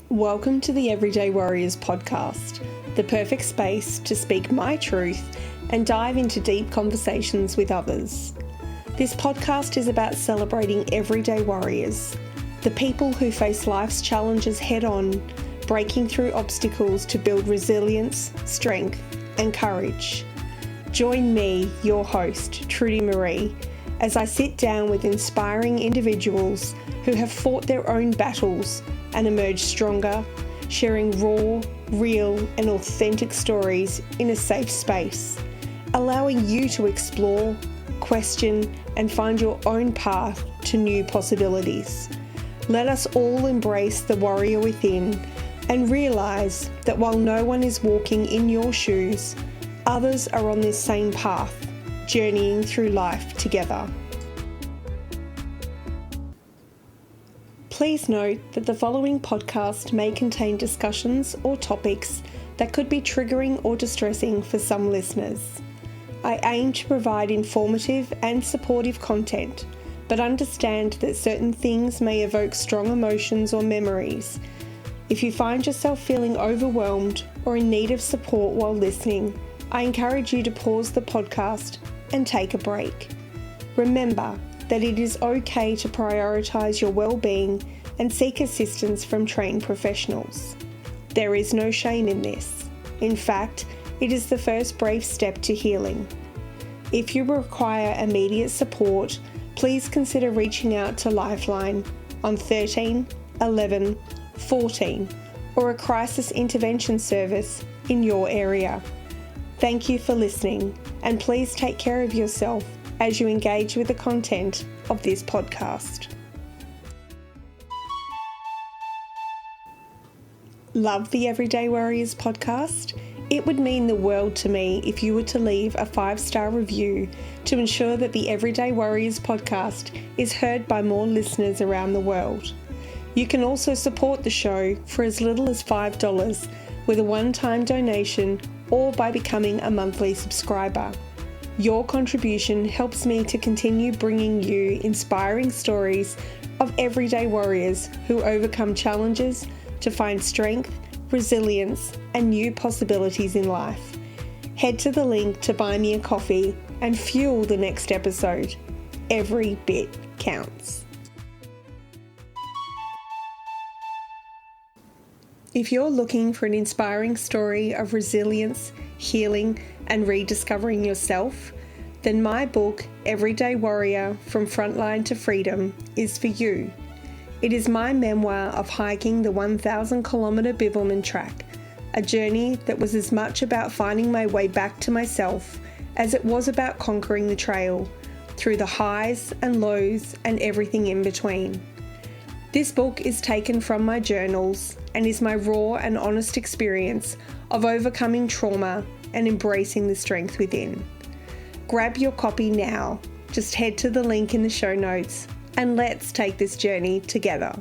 Welcome to the Everyday Warriors podcast, the perfect space to speak my truth and dive into deep conversations with others. This podcast is about celebrating everyday warriors, the people who face life's challenges head on, breaking through obstacles to build resilience, strength, and courage. Join me, your host, Trudy Marie, as I sit down with inspiring individuals who have fought their own battles and emerged stronger, sharing raw, real, and authentic stories in a safe space, allowing you to explore, question, and find your own path to new possibilities. Let us all embrace the warrior within and realize that while no one is walking in your shoes, others are on this same path, journeying through life together. Please note that the following podcast may contain discussions or topics that could be triggering or distressing for some listeners. I aim to provide informative and supportive content, but understand that certain things may evoke strong emotions or memories. If you find yourself feeling overwhelmed or in need of support while listening, I encourage you to pause the podcast and take a break. Remember that it is okay to prioritise your well-being and seek assistance from trained professionals. There is no shame in this. In fact, it is the first brave step to healing. If you require immediate support, please consider reaching out to Lifeline on 13 11 14 or a crisis intervention service in your area. Thank you for listening, and please take care of yourself as you engage with the content of this podcast. Love the Everyday Warriors podcast? It would mean the world to me if you were to leave a 5-star review to ensure that the Everyday Warriors podcast is heard by more listeners around the world. You can also support the show for as little as $5 with a one-time donation or by becoming a monthly subscriber. Your contribution helps me to continue bringing you inspiring stories of everyday warriors who overcome challenges to find strength, resilience, and new possibilities in life. Head to the link to buy me a coffee and fuel the next episode. Every bit counts. If you're looking for an inspiring story of resilience, healing, and rediscovering yourself, then my book, Everyday Warrior From Frontline to Freedom, is for you. It is my memoir of hiking the 1,000-kilometre Bibbulmun Track, a journey that was as much about finding my way back to myself as it was about conquering the trail, through the highs and lows and everything in between. This book is taken from my journals and is my raw and honest experience of overcoming trauma and embracing the strength within. Grab your copy now. Just head to the link in the show notes and let's take this journey together.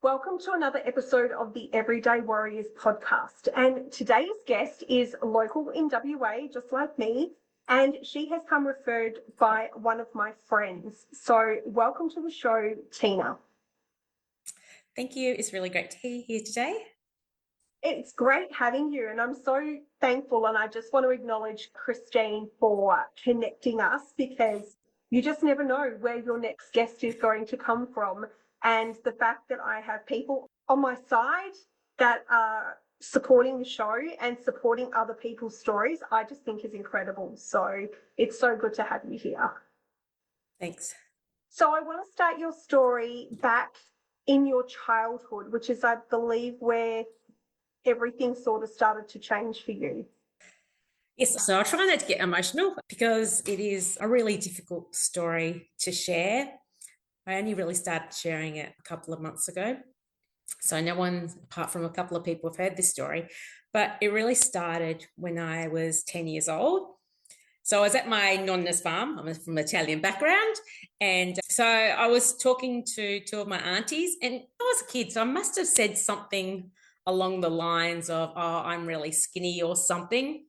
Welcome to another episode of the Everyday Warriors podcast. And today's guest is local in WA, just like me, and she has come referred by one of my friends. So welcome to the show, Tina. Thank you. It's really great to be here today. It's great having you, and I'm so thankful, and I just want to acknowledge Christine for connecting us, because you just never know where your next guest is going to come from. And the fact that I have people on my side that are supporting the show and supporting other people's stories, I just think is incredible. So it's so good to have you here. Thanks. So I want to start your story back in your childhood, which is, I believe, where everything sort of started to change for you. Yes, so I try not to get emotional because it is a really difficult story to share. I only really started sharing it a couple of months ago. So no one, apart from a couple of people, have heard this story. But it really started when I was 10 years old. So I was at my nonna's farm. I'm from an Italian background. And so I was talking to two of my aunties, and I was a kid, so I must have said something along the lines of, oh, I'm really skinny or something.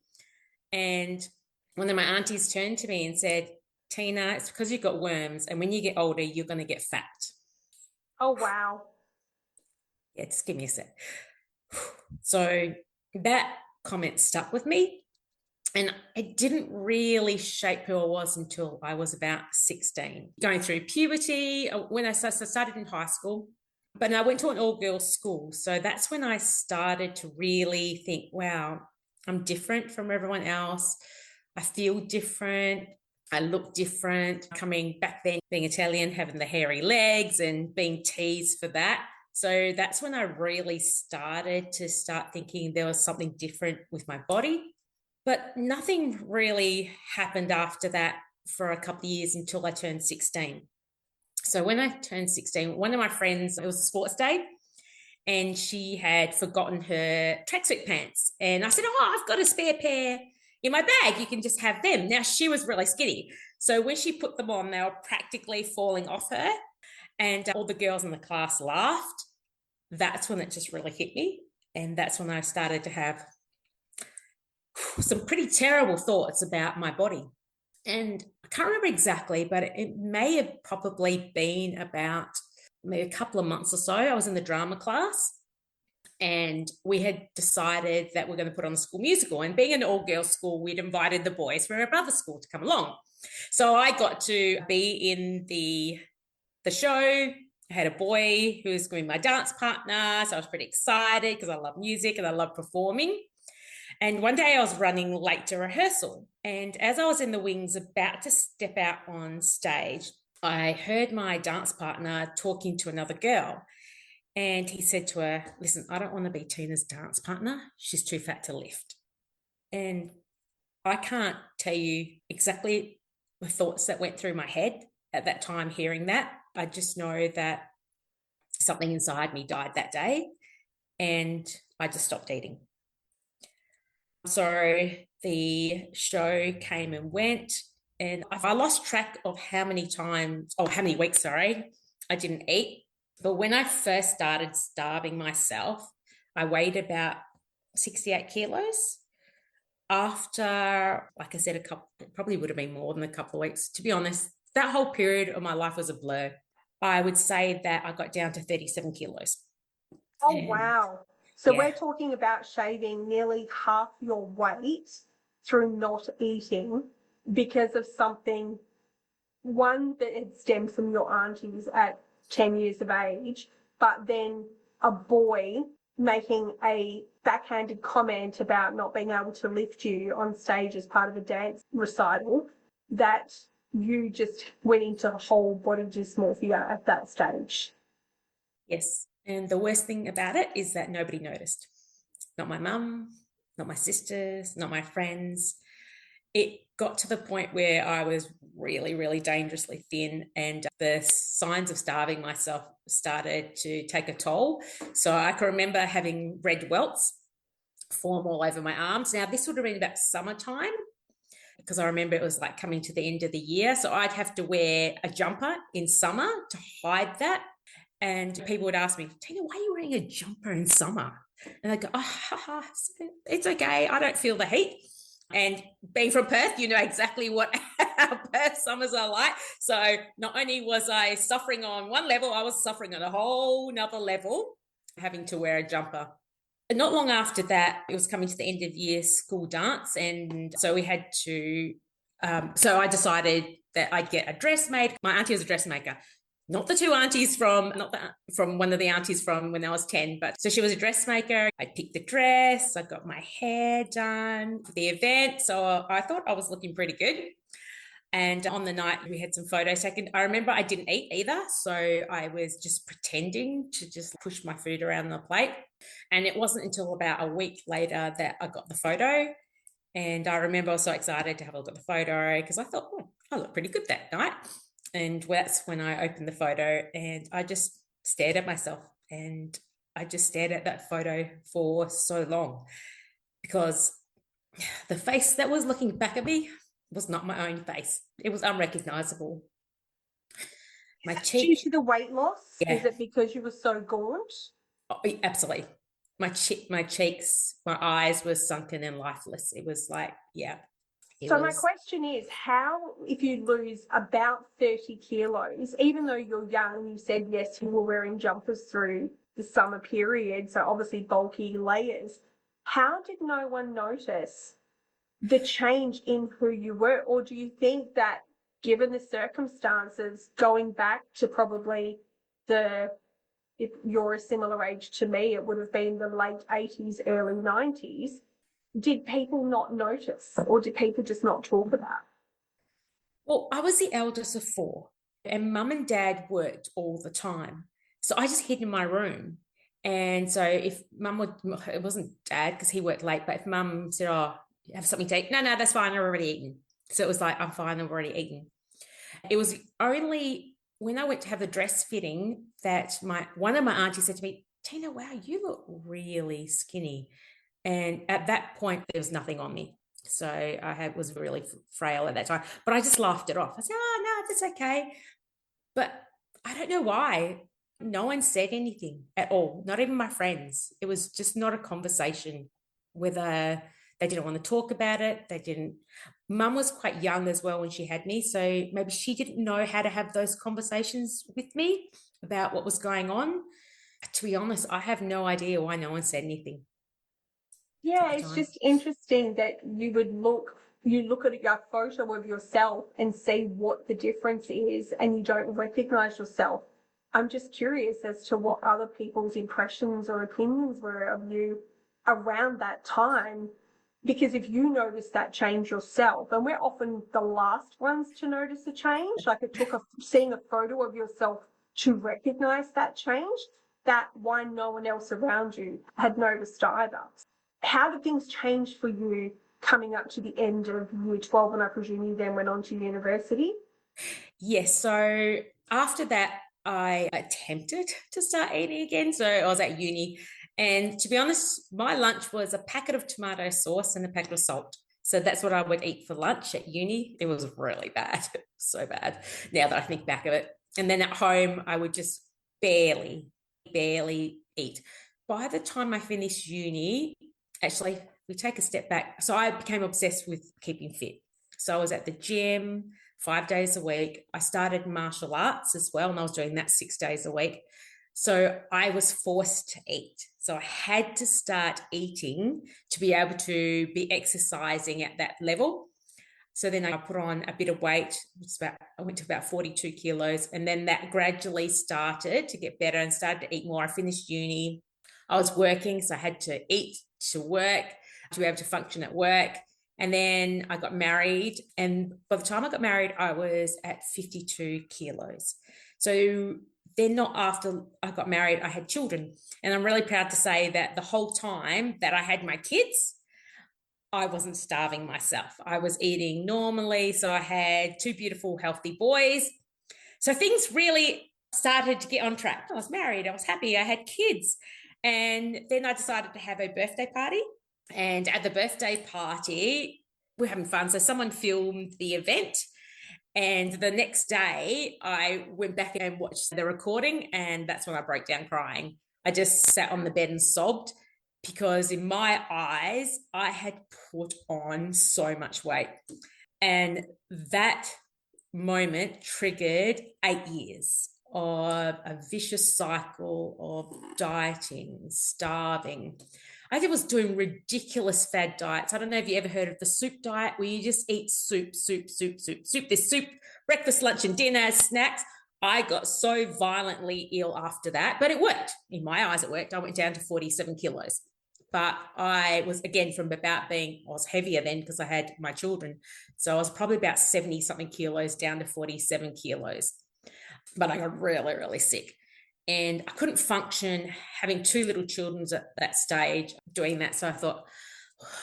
And one of my aunties turned to me and said, Tina, it's because you've got worms, and when you get older, you're going to get fat. Oh, wow. Yeah, just give me a sec. So that comment stuck with me. And it didn't really shape who I was until I was about 16, going through puberty when I started in high school. But I went to an all-girls school. So that's when I started to really think, wow, I'm different from everyone else. I feel different. I look different. Coming back then, being Italian, having the hairy legs and being teased for that. So that's when I really started thinking there was something different with my body. But nothing really happened after that for a couple of years until I turned 16. So when I turned 16, one of my friends, it was a sports day, and she had forgotten her tracksuit pants. And I said, oh, I've got a spare pair in my bag. You can just have them. Now, she was really skinny. So when she put them on, they were practically falling off her. And all the girls in the class laughed. That's when it just really hit me. And that's when I started to have some pretty terrible thoughts about my body. And I can't remember exactly, but it may have probably been about maybe a couple of months or so. I was in the drama class and we had decided that we're going to put on a school musical. And being an all-girls school, we'd invited the boys from our brother school to come along. So I got to be in the show. I had a boy who was going to be my dance partner. So I was pretty excited because I love music and I love performing. And one day I was running late to rehearsal. And as I was in the wings about to step out on stage, I heard my dance partner talking to another girl. And he said to her, listen, I don't want to be Tina's dance partner. She's too fat to lift. And I can't tell you exactly the thoughts that went through my head at that time hearing that. I just know that something inside me died that day and I just stopped eating. So the show came and went, and I lost track of how many weeks, I didn't eat. But when I first started starving myself, I weighed about 68 kilos. After, like I said, it probably would have been more than a couple of weeks. To be honest, that whole period of my life was a blur. I would say that I got down to 37 kilos. Oh, wow. So yeah. we're talking about shaving nearly half your weight through not eating because of something, one, that it stemmed from your aunties at 10 years of age, but then a boy making a backhanded comment about not being able to lift you on stage as part of a dance recital, that you just went into whole body dysmorphia at that stage. Yes. And the worst thing about it is that nobody noticed. Not my mum, not my sisters, not my friends. It got to the point where I was really, really dangerously thin, and the signs of starving myself started to take a toll. So I can remember having red welts form all over my arms. Now, this would have been about summertime, because I remember it was like coming to the end of the year. So I'd have to wear a jumper in summer to hide that. And people would ask me, Tina, why are you wearing a jumper in summer? And I'd go, oh, it's okay. I don't feel the heat. And being from Perth, you know exactly what our Perth summers are like. So not only was I suffering on one level, I was suffering on a whole nother level, having to wear a jumper. And not long after that, it was coming to the end of year school dance. And so we had to, so I decided that I'd get a dress made. My auntie was a dressmaker. Not the two aunties from one of the aunties from when I was 10, but so she was a dressmaker. I picked the dress, I got my hair done for the event. So I thought I was looking pretty good. And on the night we had some photos taken. I remember I didn't eat either. So I was just pretending to just push my food around the plate. And it wasn't until about a week later that I got the photo. And I remember I was so excited to have a look at the photo because I thought, oh, I look pretty good that night. And that's when I opened the photo and I just stared at myself, and I just stared at that photo for so long because the face that was looking back at me was not my own face. It was unrecognisable. My cheek. Due to the weight loss? Yeah. Is it because you were so gaunt? Oh, absolutely. My cheeks, my eyes were sunken and lifeless. It was like, yeah. So my question is, how, if you lose about 30 kilos, even though you're young, you said, yes, you were wearing jumpers through the summer period, so obviously bulky layers, how did no one notice the change in who you were? Or do you think that given the circumstances, going back to probably if you're a similar age to me, it would have been the late 80s, early 90s, did people not notice, or did people just not talk about it? Well, I was the eldest of four, and mum and dad worked all the time. So I just hid in my room. And so if mum would, it wasn't dad because he worked late, but if mum said, oh, you have something to eat? No, that's fine. I've already eaten. So it was like, I'm fine. I've already eaten. It was only when I went to have the dress fitting that one of my aunties said to me, Tina, wow, you look really skinny. And at that point, there was nothing on me. So I was really frail at that time, but I just laughed it off. I said, oh, no, that's okay. But I don't know why. No one said anything at all, not even my friends. It was just not a conversation, whether they didn't want to talk about it. They didn't. Mum was quite young as well when she had me. So maybe she didn't know how to have those conversations with me about what was going on. To be honest, I have no idea why no one said anything. Yeah, it's just interesting that you look at your photo of yourself and see what the difference is, and you don't recognize yourself. I'm just curious as to what other people's impressions or opinions were of you around that time, because if you notice that change yourself, and we're often the last ones to notice a change, like it took seeing a photo of yourself to recognize that change, that why no one else around you had noticed either. How did things change for you coming up to the end of year 12, and I presume you then went on to university? Yes, so after that, I attempted to start eating again. So I was at uni, and to be honest, my lunch was a packet of tomato sauce and a packet of salt. So that's what I would eat for lunch at uni. It was really bad, so bad, now that I think back of it. And then at home, I would just barely eat. By the time I finished uni, actually, we take a step back. So I became obsessed with keeping fit. So I was at the gym 5 days a week. I started martial arts as well, and I was doing that 6 days a week. So I was forced to eat. So I had to start eating to be able to be exercising at that level. So then I put on a bit of weight. I went to about 42 kilos, and then that gradually started to get better and started to eat more. I finished uni. I was working, so I had to eat to work to be able to function at work. And then I got married. And by the time I got married, I was at 52 kilos. So then not after I got married, I had children. And I'm really proud to say that the whole time that I had my kids, I wasn't starving myself. I was eating normally. So I had two beautiful, healthy boys. So things really started to get on track. I was married. I was happy. I had kids. And then I decided to have a birthday party. And at the birthday party, we're having fun. So someone filmed the event. And the next day, I went back and watched the recording. And that's when I broke down crying. I just sat on the bed and sobbed because in my eyes, I had put on so much weight. And that moment triggered 8 years of a vicious cycle of dieting, starving. I was doing ridiculous fad diets. I don't know if you ever heard of the soup diet, where you just eat soup. There's soup, breakfast, lunch, and dinner, snacks. I got so violently ill after that, but it worked. In my eyes, it worked. I went down to 47 kilos. But I was, again, I was heavier then because I had my children. So I was probably about 70 something kilos down to 47 kilos. But I got really, really sick. And I couldn't function having two little children at that stage doing that. So I thought,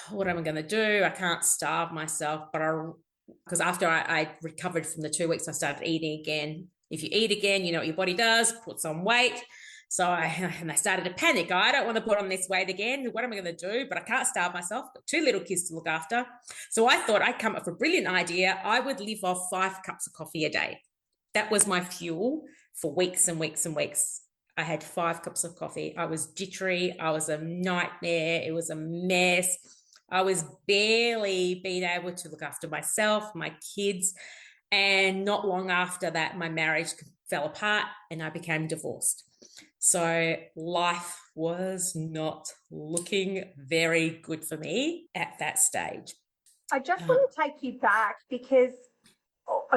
what am I going to do? I can't starve myself. Because after I recovered from the 2 weeks, I started eating again. If you eat again, you know what your body does, puts on weight. So I started to panic. I don't want to put on this weight again. What am I going to do? But I can't starve myself. Got two little kids to look after. So I thought I'd come up with a brilliant idea. I would live off 5 cups of coffee a day. That was my fuel for weeks and weeks and weeks. I had 5 cups of coffee. I was jittery. I was a nightmare. It was a mess. I was barely being able to look after myself, my kids. And not long after that, my marriage fell apart and I became divorced. So life was not looking very good for me at that stage. I just want to take you back because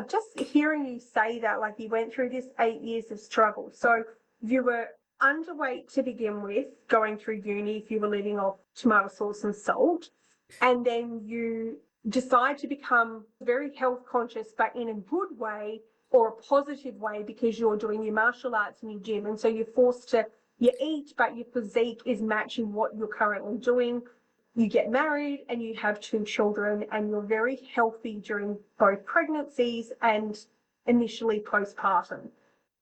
just hearing you say that, like you went through this 8 years of struggle. So you were underweight to begin with, going through uni if you were living off tomato sauce and salt. And then you decide to become very health conscious, but in a good way or a positive way because you're doing your martial arts in your gym. And so you're forced to, you eat, but your physique is matching what you're currently doing. You get married and you have 2 children and you're very healthy during both pregnancies and initially postpartum.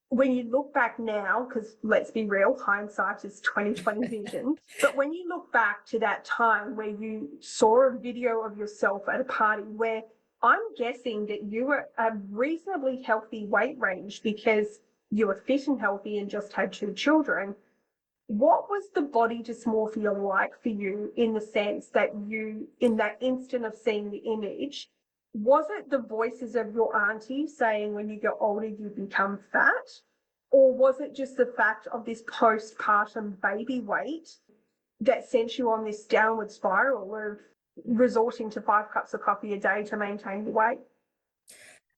When you look back now, because let's be real, hindsight is 20/20 vision, but when you look back to that time where you saw a video of yourself at a party where I'm guessing that you were a reasonably healthy weight range because you were fit and healthy and just had 2 children, what was the body dysmorphia like for you in the sense that you, in that instant of seeing the image, was it the voices of your auntie saying when you get older you become fat? Or was it just the fact of this postpartum baby weight that sent you on this downward spiral of resorting to 5 cups of coffee a day to maintain your weight?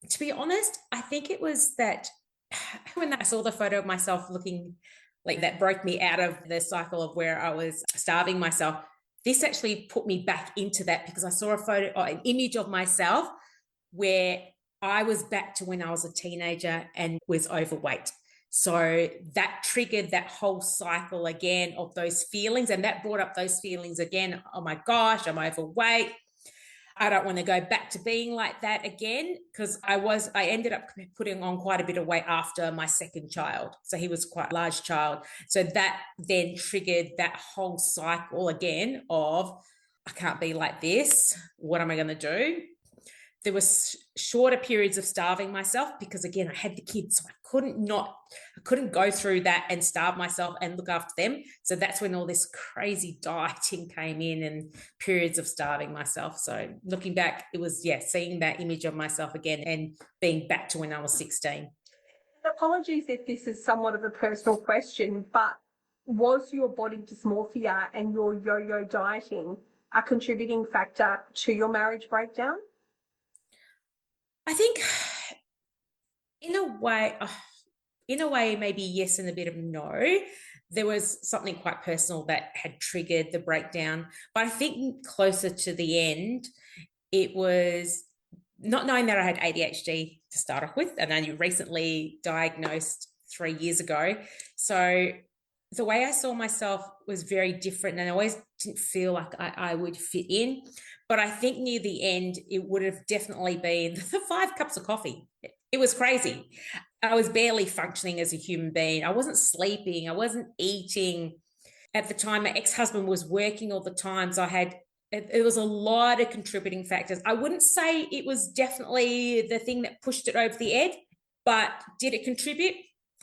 To be honest, I think it was that when I saw the photo of myself looking like that broke me out of the cycle of where I was starving myself. This actually put me back into that because I saw a photo or an image of myself where I was back to when I was a teenager and was overweight. So that triggered that whole cycle again of those feelings. And that brought up those feelings again. Oh my gosh, I'm overweight. I don't want to go back to being like that again because I ended up putting on quite a bit of weight after my second child. So he was quite a large child. So that then triggered that whole cycle again of I can't be like this. What am I going to do? There was shorter periods of starving myself because again, I had the kids, so I couldn't go through that and starve myself and look after them. So that's when all this crazy dieting came in and periods of starving myself. So looking back, it was, seeing that image of myself again and being back to when I was 16. Apologies if this is somewhat of a personal question, but was your body dysmorphia and your yo-yo dieting a contributing factor to your marriage breakdown? I think in a way, maybe yes and a bit of no. There was something quite personal that had triggered the breakdown. But I think closer to the end, it was not knowing that I had ADHD to start off with, and only recently diagnosed 3 years ago. So the way I saw myself was very different, and I always didn't feel like I would fit in. But I think near the end, it would have definitely been the 5 cups of coffee. It was crazy. I was barely functioning as a human being. I wasn't sleeping. I wasn't eating. At the time, my ex-husband was working all the time. So it was a lot of contributing factors. I wouldn't say it was definitely the thing that pushed it over the edge, but did it contribute?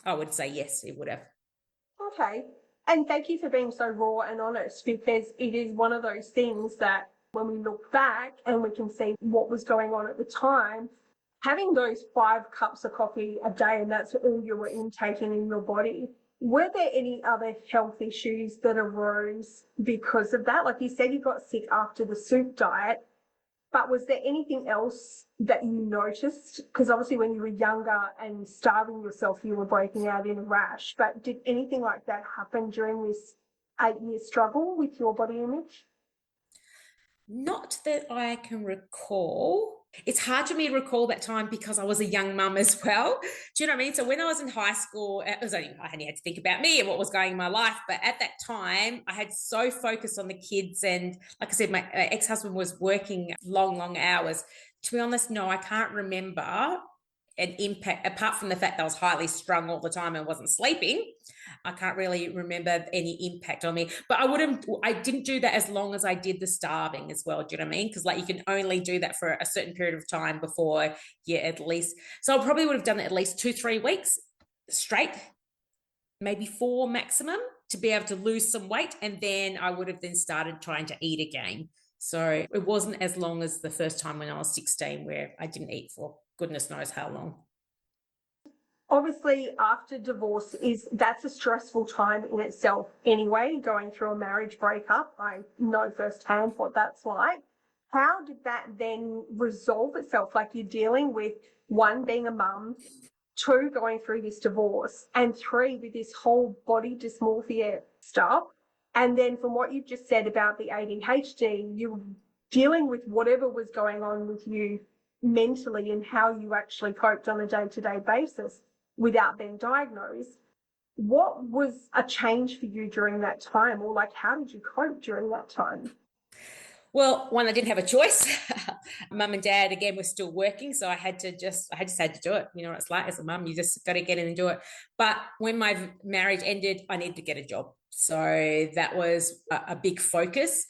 I would say yes, it would have. Okay. And thank you for being so raw and honest because it is one of those things that when we look back and we can see what was going on at the time, having those 5 cups of coffee a day and that's all you were intaking in your body, were there any other health issues that arose because of that? Like you said, you got sick after the soup diet, but was there anything else that you noticed? Because obviously when you were younger and starving yourself, you were breaking out in a rash, but did anything like that happen during this 8-year struggle with your body image? Not that I can recall. It's hard for me to recall that time because I was a young mum as well. Do you know what I mean? So when I was in high school, I only had to think about me and what was going in my life. But at that time, I had so focused on the kids. And like I said, my ex-husband was working long, long hours. To be honest, no, I can't remember an impact apart from the fact that I was highly strung all the time and wasn't sleeping. I can't really remember any impact on me, but I didn't do that as long as I did the starving as well. Do you know what I mean? Because like you can only do that for a certain period of time before at least. So I probably would have done it at least 2-3 weeks straight, maybe 4 maximum to be able to lose some weight. And then I would have then started trying to eat again. So it wasn't as long as the first time when I was 16, where I didn't eat for goodness knows how long. Obviously, after divorce, that's a stressful time in itself anyway, going through a marriage breakup. I know firsthand what that's like. How did that then resolve itself? Like, you're dealing with, one, being a mum, two, going through this divorce, and three, with this whole body dysmorphia stuff. And then from what you've just said about the ADHD, you're dealing with whatever was going on with you mentally and how you actually coped on a day-to-day basis without being diagnosed. What was a change for you during that time, or like, how did you cope during that time? Well, one, I didn't have a choice. Mum and dad, again, were still working. So I just had to do it. You know what it's like as a mum, you just got to get in and do it. But when my marriage ended, I needed to get a job. So that was a big focus.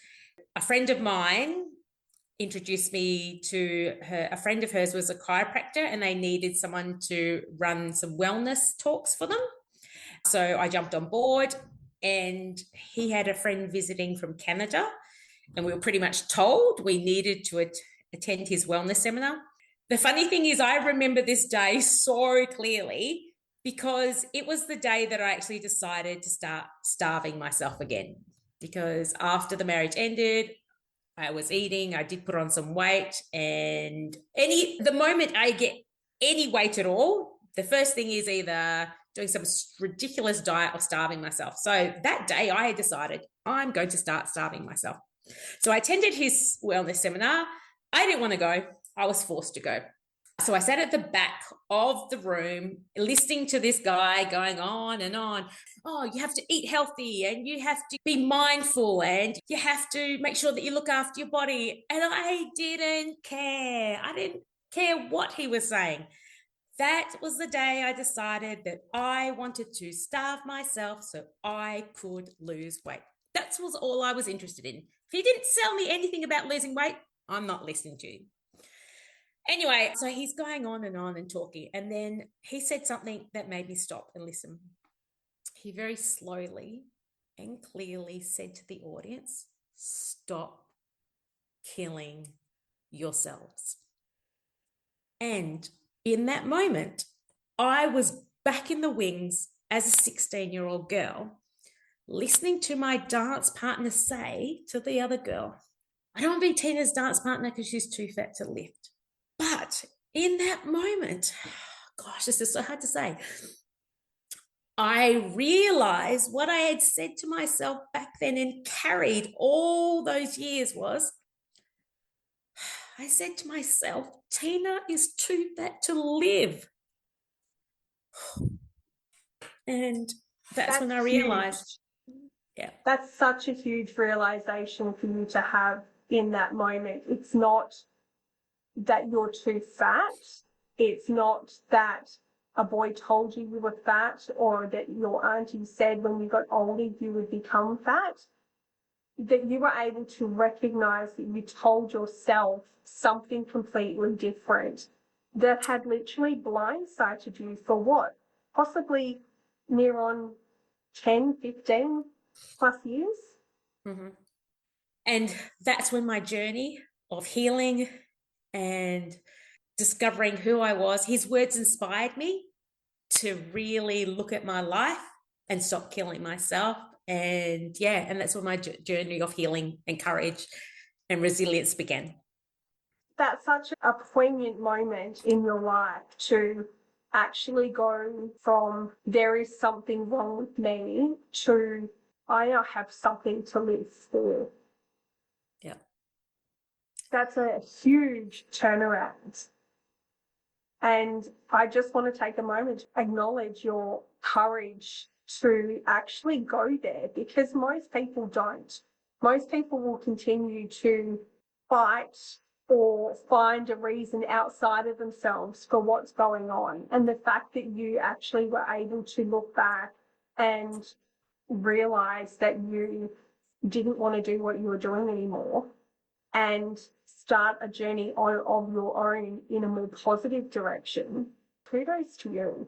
A friend of mine introduced me to her. A friend of hers was a chiropractor, and they needed someone to run some wellness talks for them. So I jumped on board, and he had a friend visiting from Canada, and we were pretty much told we needed to attend his wellness seminar. The funny thing is, I remember this day so clearly because it was the day that I actually decided to start starving myself again. Because after the marriage ended, I was eating, I did put on some weight, and the moment I get any weight at all, the first thing is either doing some ridiculous diet or starving myself. So that day I had decided I'm going to start starving myself. So I attended his wellness seminar. I didn't want to go. I was forced to go. So I sat at the back of the room listening to this guy going on and on. Oh, you have to eat healthy, and you have to be mindful, and you have to make sure that you look after your body. And I didn't care. I didn't care what he was saying. That was the day I decided that I wanted to starve myself so I could lose weight. That was all I was interested in. If he didn't sell me anything about losing weight, I'm not listening to you. Anyway, so he's going on and talking. And then he said something that made me stop and listen. He very slowly and clearly said to the audience, "Stop killing yourselves." And in that moment, I was back in the wings as a 16-year-old girl, listening to my dance partner say to the other girl, "I don't want to be Tina's dance partner because she's too fat to lift." But in that moment, gosh, this is so hard to say, I realized what I had said to myself back then and carried all those years was, I said to myself, Tina is too fat to live. And that's when I realized. Yeah. That's such a huge realization for you to have in that moment. It's not that you're too fat. It's not that a boy told you were fat, or that your auntie said when you got older you would become fat. That you were able to recognize that you told yourself something completely different that had literally blindsided you for what? Possibly near on 10, 15 plus years. Mm-hmm. And that's when my journey of healing and discovering who I was, his words inspired me to really look at my life and stop killing myself. And that's when my journey of healing and courage and resilience began. That's such a poignant moment in your life to actually go from there is something wrong with me to I now have something to live for. Yeah. That's a huge turnaround. And I just want to take a moment to acknowledge your courage to actually go there, because most people don't. Most people will continue to fight or find a reason outside of themselves for what's going on. And the fact that you actually were able to look back and realize that you didn't want to do what you were doing anymore and start a journey of your own in a more positive direction, kudos to you.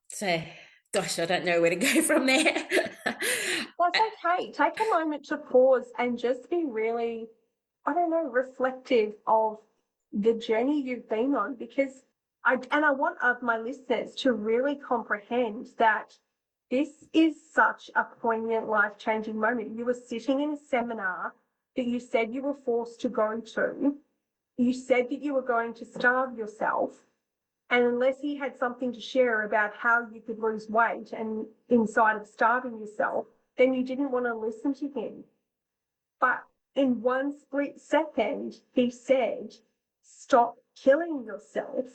So Gosh, I don't know where to go from there. That's okay. Take a moment to pause and just be really, I don't know, reflective of the journey you've been on, because I want my listeners to really comprehend that this is such a poignant, life-changing moment. You were sitting in a seminar that you said you were forced to go to. You said that you were going to starve yourself. And unless he had something to share about how you could lose weight and inside of starving yourself, then you didn't want to listen to him. But in one split second, he said, stop killing yourself.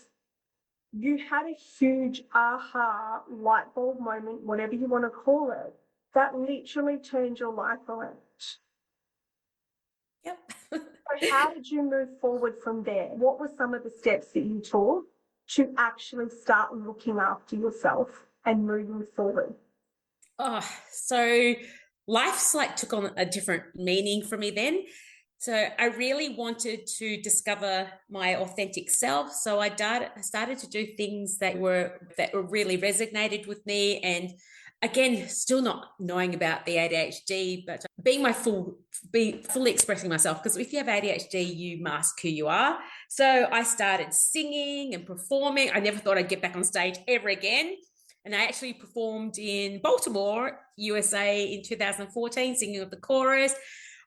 You had a huge aha light bulb moment, whatever you want to call it, that literally turned your life around. Yep. So how did you move forward from there? What were some of the steps that you took to actually start looking after yourself and moving forward? Oh, so life's like took on a different meaning for me then. So I really wanted to discover my authentic self. So I started to do things that really resonated with me. And again, still not knowing about the ADHD, but be fully expressing myself. Because if you have ADHD, you mask who you are. So I started singing and performing. I never thought I'd get back on stage ever again. And I actually performed in Baltimore, USA in 2014, singing with the chorus.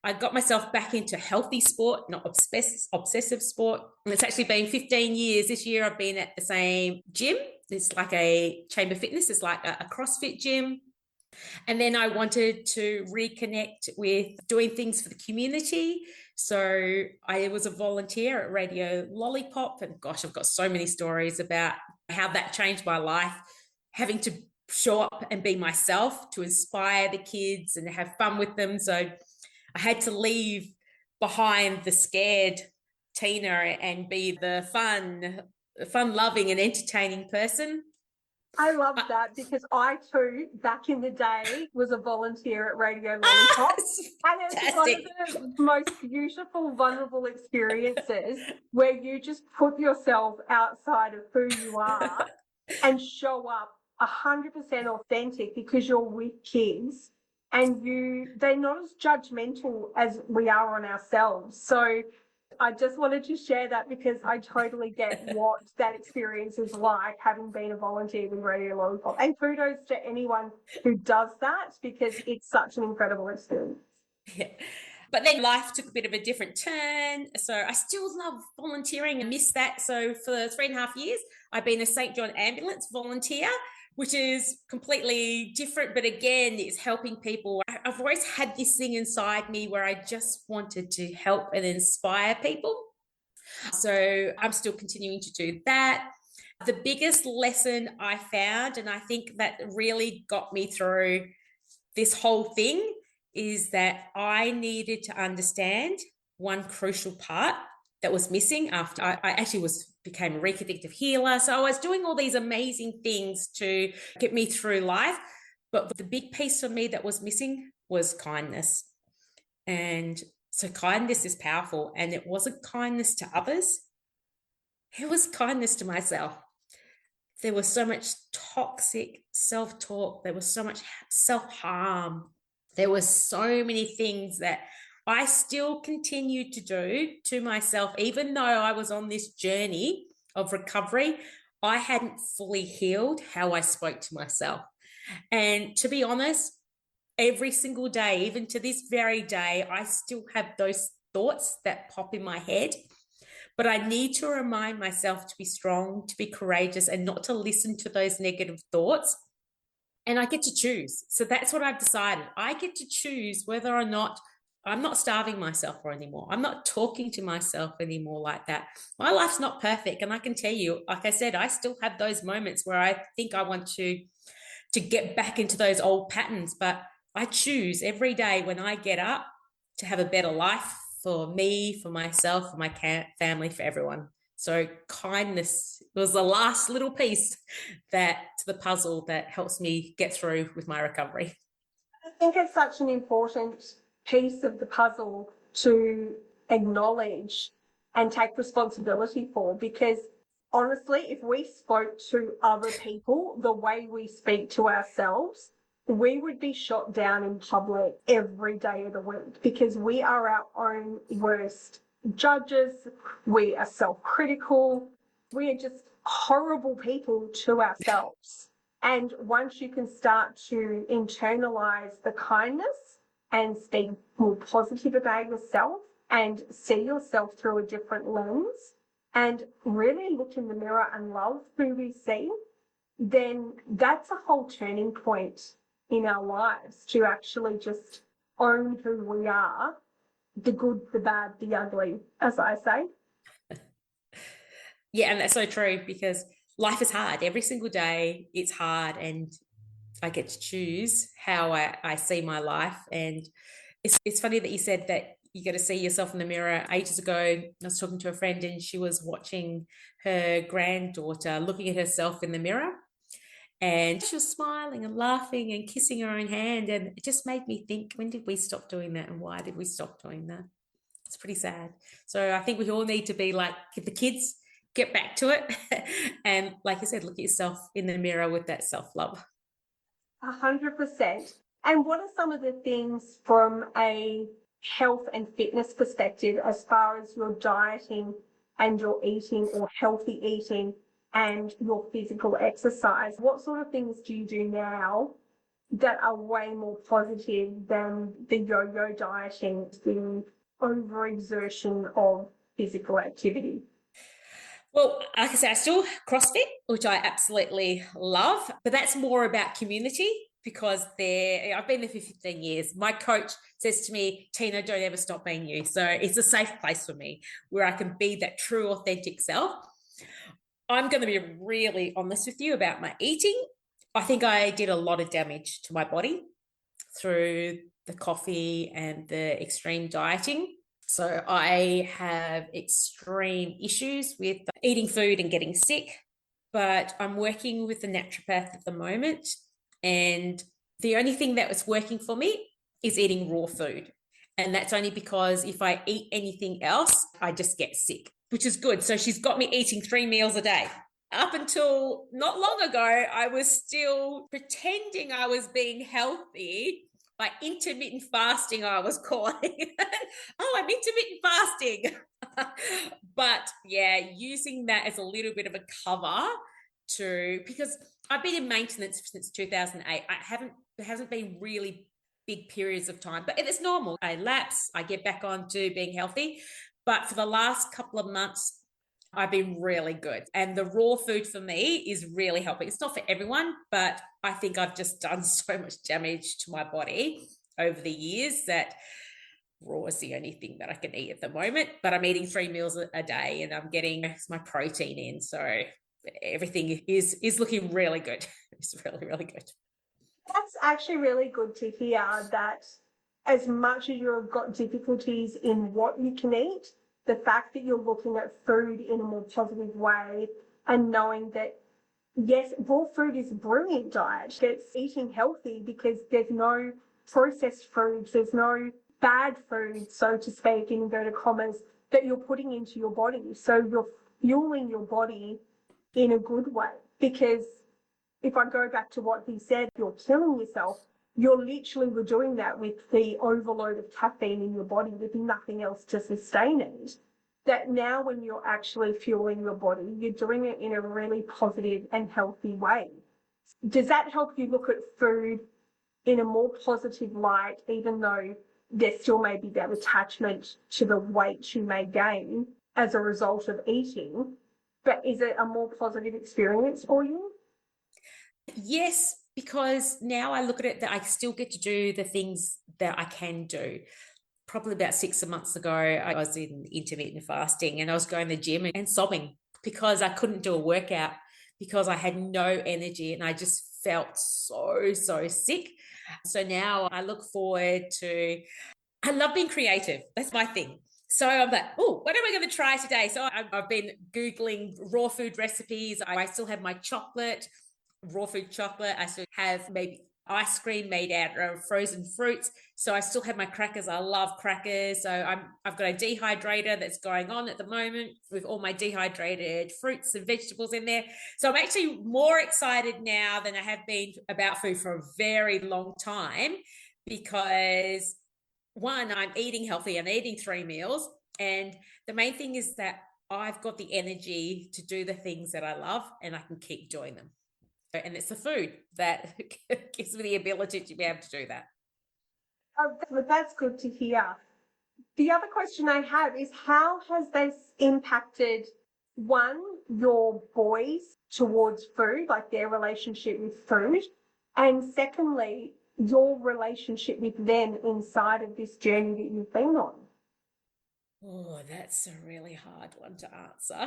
I got myself back into healthy sport, not obsessive sport. And it's actually been 15 years. This year I've been at the same gym. It's like a chamber fitness. It's like a CrossFit gym. And then I wanted to reconnect with doing things for the community. So I was a volunteer at Radio Lollipop. And gosh, I've got so many stories about how that changed my life, having to show up and be myself to inspire the kids and have fun with them. So I had to leave behind the scared Tina and be the fun-loving and entertaining person. I love that, because I too, back in the day, was a volunteer at Radio Lollipop. And it's one of the most beautiful, vulnerable experiences where you just put yourself outside of who you are and show up 100% authentic, because you're with kids and they're not as judgmental as we are on ourselves. So I just wanted to share that, because I totally get what that experience is like, having been a volunteer with Radio Lollipop. And kudos to anyone who does that, because it's such an incredible experience. Yeah. But then life took a bit of a different turn. So I still love volunteering and miss that. So for 3.5 years, I've been a St. John ambulance volunteer, which is completely different, but again, it's helping people. I've always had this thing inside me where I just wanted to help and inspire people. So I'm still continuing to do that. The biggest lesson I found, and I think that really got me through this whole thing, is that I needed to understand one crucial part that was missing after I actually became a reconnective healer. So I was doing all these amazing things to get me through life. But the big piece for me that was missing was kindness. And so kindness is powerful. And it wasn't kindness to others. It was kindness to myself. There was so much toxic self-talk. There was so much self-harm. There were so many things that I still continued to do to myself, even though I was on this journey of recovery. I hadn't fully healed how I spoke to myself. And to be honest, every single day, even to this very day, I still have those thoughts that pop in my head. But I need to remind myself to be strong, to be courageous, and not to listen to those negative thoughts. And I get to choose. So that's what I've decided. I get to choose whether or not I'm not starving myself anymore. I'm not talking to myself anymore like that. My life's not perfect. And I can tell you, like I said, I still have those moments where I think I want to get back into those old patterns. But I choose every day when I get up to have a better life for me, for myself, for my family, for everyone. So kindness was the last little piece to the puzzle that helps me get through with my recovery. I think it's such an important piece of the puzzle to acknowledge and take responsibility for, because honestly, if we spoke to other people the way we speak to ourselves, we would be shot down in public every day of the week because we are our own worst judges. We are self-critical. We are just horrible people to ourselves. And once you can start to internalize the kindness and speak more positive about yourself and see yourself through a different lens and really look in the mirror and love who we see, then that's a whole turning point in our lives to actually just own who we are, the good, the bad, the ugly, as I say. Yeah, and that's so true because life is hard. Every single day it's hard, and I get to choose how I see my life. And it's funny that you said that you got to see yourself in the mirror. Ages ago, I was talking to a friend and she was watching her granddaughter looking at herself in the mirror. And she was smiling and laughing and kissing her own hand. And it just made me think, when did we stop doing that? And why did we stop doing that? It's pretty sad. So I think we all need to be like the kids, get back to it. And like you said, look at yourself in the mirror with that self-love. 100%. And what are some of the things from a health and fitness perspective as far as your dieting and your eating or healthy eating and your physical exercise? What sort of things do you do now that are way more positive than the yo-yo dieting, the overexertion of physical activity? Well, like I said, I still CrossFit, which I absolutely love, but that's more about community because I've been there for 15 years. My coach says to me, Tina, don't ever stop being you. So it's a safe place for me where I can be that true, authentic self. I'm going to be really honest with you about my eating. I think I did a lot of damage to my body through the coffee and the extreme dieting. So I have extreme issues with eating food and getting sick, but I'm working with a naturopath at the moment. And the only thing that was working for me is eating raw food. And that's only because if I eat anything else, I just get sick, which is good. So she's got me eating 3 meals a day. Up until not long ago, I was still pretending I was being healthy by intermittent fasting, I was calling it. Oh, I'm intermittent fasting. But yeah, using that as a little bit of a cover because I've been in maintenance since 2008. There hasn't been really big periods of time, but it's normal. I lapse, I get back on to being healthy. But for the last couple of months, I've been really good. And the raw food for me is really helping. It's not for everyone, but I think I've just done so much damage to my body over the years that raw is the only thing that I can eat at the moment. But I'm eating 3 meals a day and I'm getting my protein in. So everything is looking really good. It's really, really good. That's actually really good to hear that as much as you've got difficulties in what you can eat, the fact that you're looking at food in a more positive way and knowing that, yes, raw food is a brilliant diet. It's eating healthy because there's no processed foods, there's no bad food, so to speak, in inverted commas, that you're putting into your body. So you're fueling your body in a good way. Because if I go back to what he said, you're killing yourself. You're literally doing that with the overload of caffeine in your body with nothing else to sustain it. That now when you're actually fueling your body, you're doing it in a really positive and healthy way. Does that help you look at food in a more positive light, even though there still may be that attachment to the weight you may gain as a result of eating? But is it a more positive experience for you? Yes, because now I look at it that I still get to do the things that I can do. Probably about 6 months ago, I was in intermittent fasting and I was going to the gym and sobbing because I couldn't do a workout because I had no energy and I just felt so sick. So now I look forward to, I love being creative. That's my thing. So I'm like, oh, what am I going to try today? So I've been Googling raw food recipes. I still have my chocolate, raw food chocolate. I still have maybe ice cream made out of frozen fruits. So I still have my crackers. I love crackers. So I've got a dehydrator that's going on at the moment with all my dehydrated fruits and vegetables in there. So I'm actually more excited now than I have been about food for a very long time, because one, I'm eating healthy. I'm eating 3 meals. And the main thing is that I've got the energy to do the things that I love, and I can keep doing them. And it's the food that gives me the ability to be able to do that. Oh, that's good to hear. The other question I have is, how has this impacted, one, your boys towards food, like their relationship with food, and secondly, your relationship with them inside of this journey that you've been on? Oh, that's a really hard one to answer.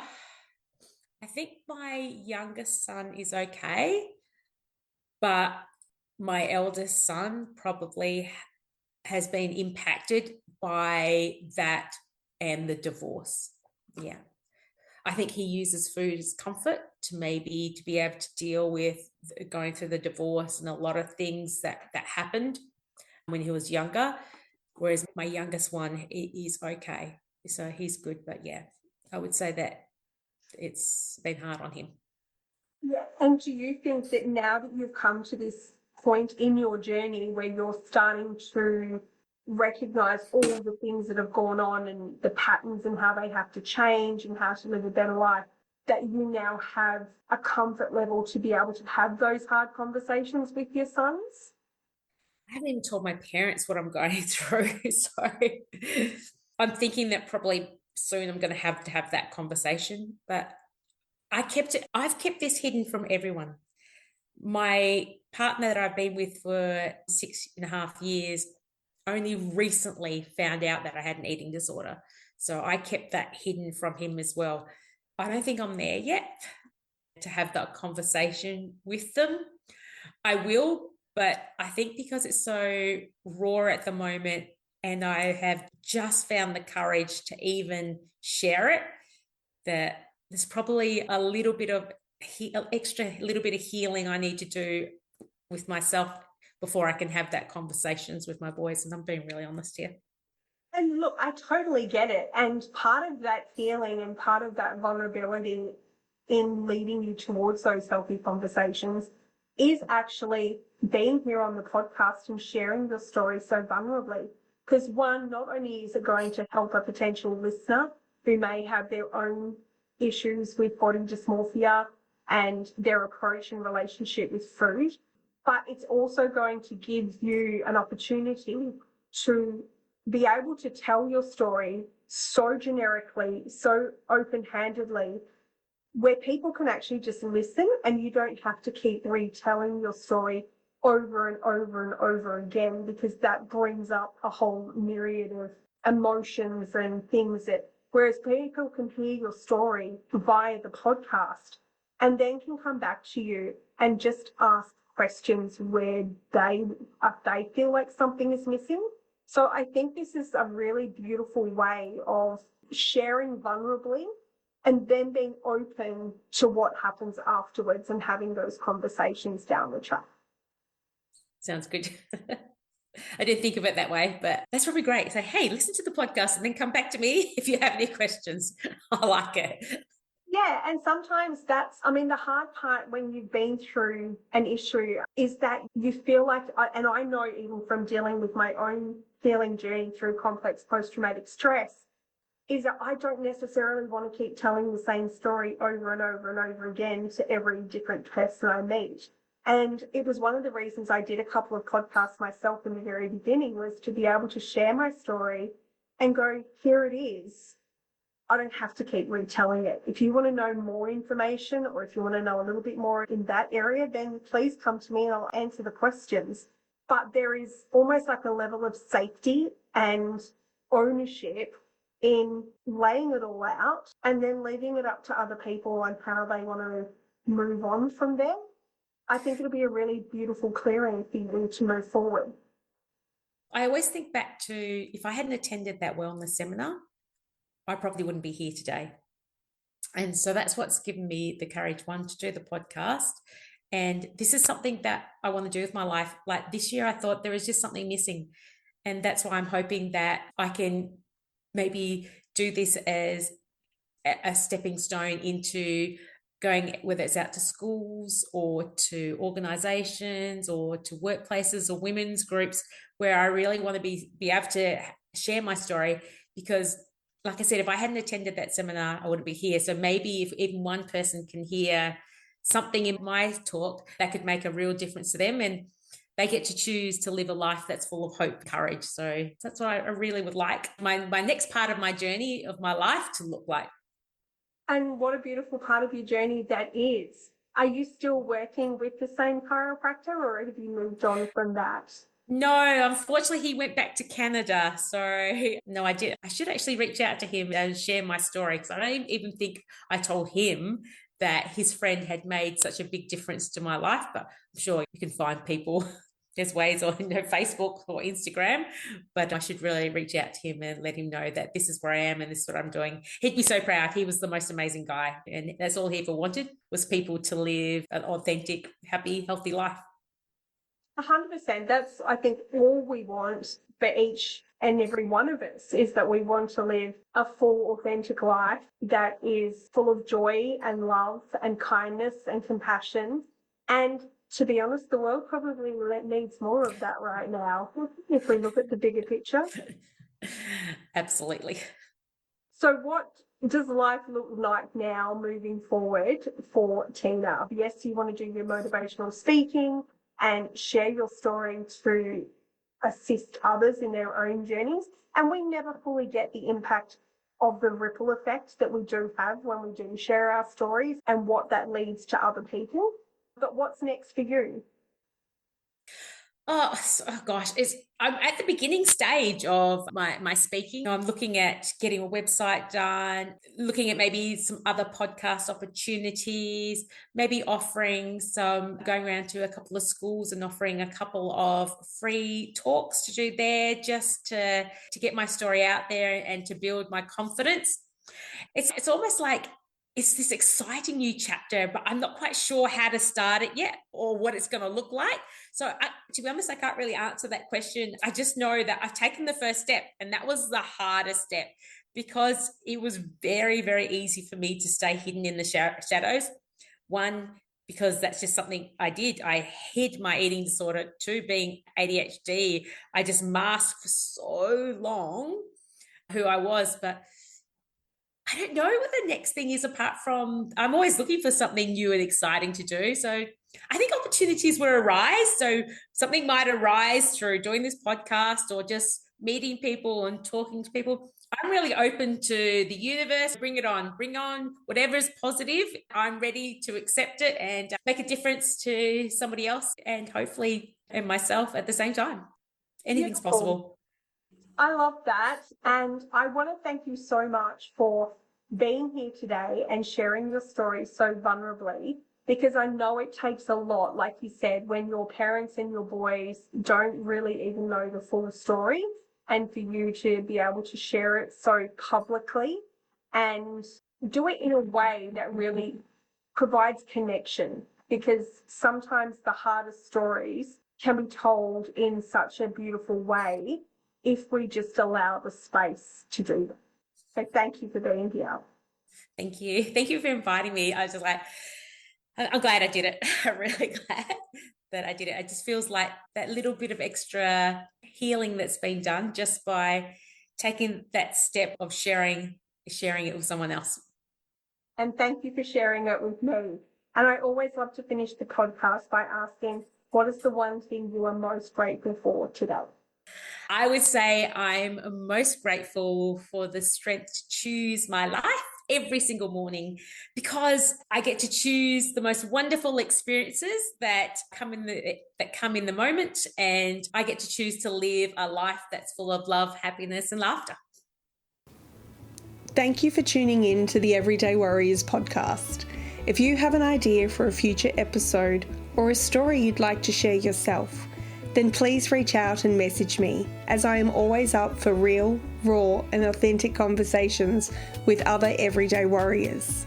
I think my youngest son is okay, but my eldest son probably has been impacted by that and the divorce. Yeah. I think he uses food as comfort to be able to deal with going through the divorce and a lot of things that happened when he was younger. Whereas my youngest one is okay. So he's good. But yeah, I would say that it's been hard on him. Yeah. And do you think that now that you've come to this point in your journey where you're starting to recognize all the things that have gone on and the patterns and how they have to change and how to live a better life, that you now have a comfort level to be able to have those hard conversations with your sons? I haven't even told my parents what I'm going through. So I'm thinking that probably soon I'm going to have that conversation. But I've kept this hidden from everyone. My partner that I've been with for 6.5 years only recently found out that I had an eating disorder. So I kept that hidden from him as well. I don't think I'm there yet to have that conversation with them. I will, but I think because it's so raw at the moment and I have just found the courage to even share it, that there's probably a little bit of little bit of healing I need to do with myself before I can have that conversations with my boys. And I'm being really honest here. And look, I totally get it. And part of that healing and part of that vulnerability in leading you towards those healthy conversations is actually being here on the podcast and sharing your story so vulnerably. Because one, not only is it going to help a potential listener who may have their own issues with body dysmorphia and their approach and relationship with food, but it's also going to give you an opportunity to be able to tell your story so generically, so open-handedly, where people can actually just listen and you don't have to keep retelling your story over and over and over again, because that brings up a whole myriad of emotions and things that, whereas people can hear your story via the podcast and then can come back to you and just ask questions where they feel like something is missing. So I think this is a really beautiful way of sharing vulnerably and then being open to what happens afterwards and having those conversations down the track. Sounds good. I didn't think of it that way, but that's probably great. Say, hey, listen to the podcast and then come back to me if you have any questions. I like it. Yeah, and sometimes the hard part when you've been through an issue is that you feel like, and I know even from dealing with my own healing journey through complex post-traumatic stress, is that I don't necessarily want to keep telling the same story over and over and over again to every different person I meet. And it was one of the reasons I did a couple of podcasts myself in the very beginning, was to be able to share my story and go, here it is. I don't have to keep retelling it. If you want to know more information, or if you want to know a little bit more in that area, then please come to me and I'll answer the questions. But there is almost like a level of safety and ownership in laying it all out and then leaving it up to other people on how they want to move on from there. I think it'll be a really beautiful clearing for you to move forward. I always think back to, if I hadn't attended that wellness seminar, I probably wouldn't be here today. And so that's what's given me the courage, one, to do the podcast, And this is something that I want to do with my life. Like this year, I thought there was just something missing. And that's why I'm hoping that I can maybe do this as a stepping stone into going, whether it's out to schools or to organizations or to workplaces or women's groups, where I really want to be able to share my story. Because like I said, if I hadn't attended that seminar, I wouldn't be here. So maybe if even one person can hear something in my talk, that could make a real difference to them, and they get to choose to live a life that's full of hope, courage. So that's what I really would like my next part of my journey of my life to look like. And what a beautiful part of your journey that is. Are you still working with the same chiropractor, or have you moved on from that? No, unfortunately, he went back to Canada. So no, I did. I should actually reach out to him and share my story, because I don't even think I told him that his friend had made such a big difference to my life. But I'm sure you can find people. There's ways on Facebook or Instagram, but I should really reach out to him and let him know that this is where I am and this is what I'm doing. He'd be so proud. He was the most amazing guy, and that's all he ever wanted, was people to live an authentic, happy, healthy life. 100%. That's, I think, all we want for each and every one of us, is that we want to live a full, authentic life that is full of joy and love and kindness and compassion. And to be honest, the world probably needs more of that right now, if we look at the bigger picture. Absolutely. So what does life look like now moving forward for Tina? Yes, you want to do your motivational speaking and share your story to assist others in their own journeys. And we never fully get the impact of the ripple effect that we do have when we do share our stories and what that leads to other people. But what's next for you? Oh gosh, I'm at the beginning stage of my speaking. I'm looking at getting a website done, looking at maybe some other podcast opportunities, maybe going around to a couple of schools and offering a couple of free talks to do there, just to get my story out there and to build my confidence. It's almost like it's this exciting new chapter, but I'm not quite sure how to start it yet or what it's going to look like. So to be honest, I can't really answer that question. I just know that I've taken the first step, and that was the hardest step, because it was very, very easy for me to stay hidden in the shadows. One, because that's just something I did. I hid my eating disorder. Two, being ADHD, I just masked for so long who I was. But I don't know what the next thing is, apart from I'm always looking for something new and exciting to do. So I think opportunities will arise. So something might arise through doing this podcast or just meeting people and talking to people. I'm really open to the universe. Bring on whatever is positive. I'm ready to accept it and make a difference to somebody else, and hopefully and myself at the same time. Anything's possible. I love that. And I want to thank you so much for being here today and sharing your story so vulnerably, because I know it takes a lot, like you said, when your parents and your boys don't really even know the full story, and for you to be able to share it so publicly and do it in a way that really provides connection, because sometimes the hardest stories can be told in such a beautiful way if we just allow the space to do them. So thank you for being here. Thank you. Thank you for inviting me. I was just like, I'm glad I did it. I'm really glad that I did it. It just feels like that little bit of extra healing that's been done just by taking that step of sharing it with someone else. And thank you for sharing it with me. And I always love to finish the podcast by asking, what is the one thing you are most grateful for today? I would say I'm most grateful for the strength to choose my life every single morning, because I get to choose the most wonderful experiences that come in the moment, and I get to choose to live a life that's full of love, happiness, and laughter. Thank you for tuning in to the Everyday Warriors podcast. If you have an idea for a future episode or a story you'd like to share yourself, then please reach out and message me, as I am always up for real, raw, and authentic conversations with other everyday warriors.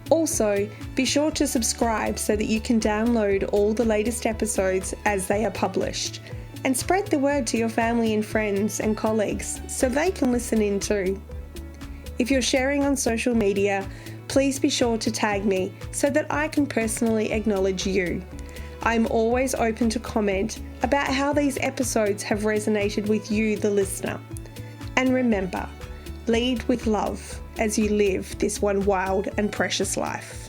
Also, be sure to subscribe so that you can download all the latest episodes as they are published. And spread the word to your family and friends and colleagues so they can listen in too. If you're sharing on social media, please be sure to tag me so that I can personally acknowledge you. I'm always open to comment about how these episodes have resonated with you, the listener. And remember, lead with love as you live this one wild and precious life.